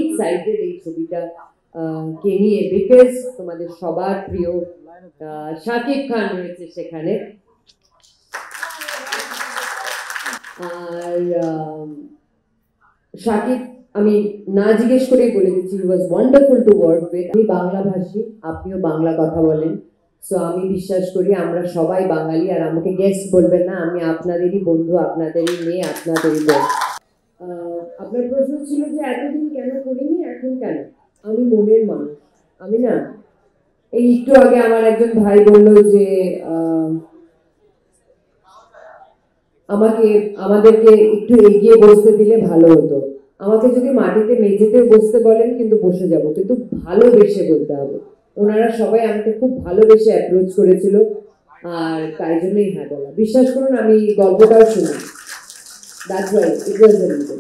Excited এই ছবিটা কে নিয়ে, বিকজ তোমাদের সবার প্রিয় শাকিব খান রয়েছে সেখানে। আর শাকিব আমি না জিজ্ঞেস করেই বলে দিচ্ছি, he was wonderful to work with. আমি বাংলা ভাষী, আপনিও বাংলা কথা বলেন, সো আমি বিশ্বাস করি আমরা সবাই বাঙালি। আর আমাকে গেস্ট বলবেন না, আমি আপনাদেরই বন্ধু, আপনাদেরই মেয়ে, আপনাদেরই বোন। আপনার প্রশ্ন ছিল যে এতদিন কেন করিনি, এখন কেন? আমি মনের মানুষ, আমি না এই একটু আগে আমার একজন ভাই বললো যে আমাদেরকে একটু এগিয়ে বসতে দিলে ভালো হতো। আমাকে যদি মাটিতে মেঝেতে বসতে বলেন কিন্তু বসে যাব, কিন্তু ভালোবেসে বলতে হবে। ওনারা সবাই আমাকে খুব ভালোবেসে অ্যাপ্রোচ করেছিল, আর তাই জন্যই হ্যাঁ বলা। বিশ্বাস করুন আমি গল্পটাও শুনি, that's why it was the reason.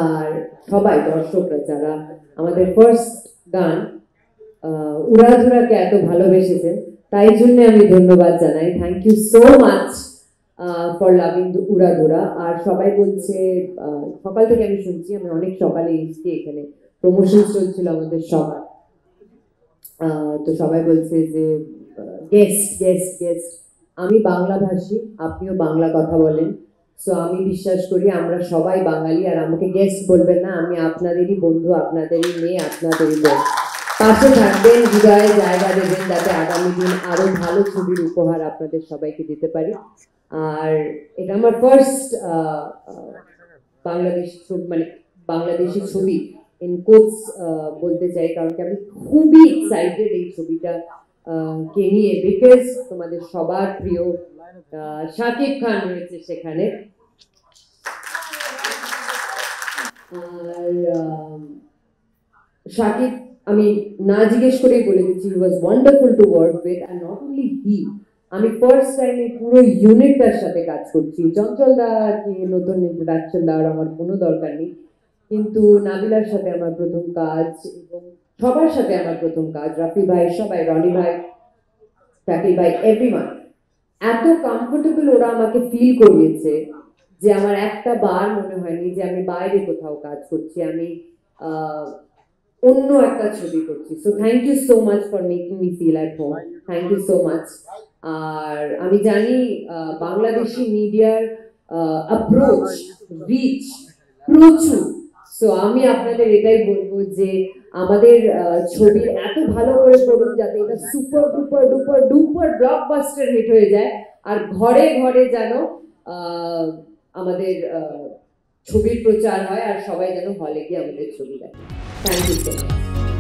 আর সবাই দর্শকরা যারা আমাদের ফার্স্ট গান উড়াধুরাকে এত ভালোবেসেছেন, তাই জন্য আমি ধন্যবাদ জানাই। Thank you so much for loving Uradhura. আর সবাই বলছে, সকাল থেকে আমি শুনছি, আমি অনেক সকালে এসেছি, এখানে প্রমোশন চলছিল আমাদের সবার, তো সবাই বলছে যে গেস্ট গেস্ট গেস্ট। আমি বাংলা ভাষী, আপনিও বাংলা কথা বলেন, সো আমি বিশ্বাস করি আমরা সবাই বাঙালি। আর আমাকে গেস্ট বলবেন না, আমি আপনাদেরই বন্ধু, আপনাদেরই মেয়ে, আপনাদেরই বোন। পাশে থাকবেন, হৃদয়ে জায়গা দেবেন, যাতে আগামী দিন আরো ভালো ছবির উপহার আপনাদের সবাইকে দিতে পারি। আর এটা আমার ফার্স্ট বাংলাদেশি ছবি, মানে বাংলাদেশি ছবি ইন কোটস বলতে চাই, কারণ কি আমি খুবই এক্সাইটেড এই ছবিটা কে নিয়ে, বিকজ তোমাদের সবার প্রিয় শাকিব খান রয়েছে সেখানে। আর শাকিব আমি না জিজ্ঞেস করেই বলে দিচ্ছি, he was wonderful to work with. And not only he, আমি ফার্স্ট টাইমে পুরো ইউনিটটার সাথে কাজ করছি। চঞ্চল দাকে নতুন ইন্ট্রোডাকশন দেওয়ার আমার কোনো দরকার নেই, কিন্তু নাবিলার সাথে আমার প্রথম কাজ, এবং সবার সাথে আমার প্রথম কাজ, রাফি ভাই, সবাই, রনি ভাই, শাকিব ভাই, এভরিওয়ান। এত কমফোর্টেবল ওরা আমাকে ফিল করিয়েছে যে আমার একটা বার মনে হয়নি যে আমি বাইরে কোথাও কাজ করছি, আমি অন্য একটা ছবি করছি। So thank you so much for making me feel at home, thank you so much. আর আমি জানি বাংলাদেশি মিডিয়ার অ্যাপ্রোচ, রিচ প্রচুর, সো আমি আপনাদের এটাই বলবো যে আমাদের ছবির এত ভালো করে করুন যাতে এটা super duper duper duper blockbuster hit হয়ে যায়, আর ঘরে ঘরে যেন আমাদের ছবির প্রচার হয়, আর সবাই যেন হলে গিয়ে আমাদের ছবি দেখে। Thank you so much.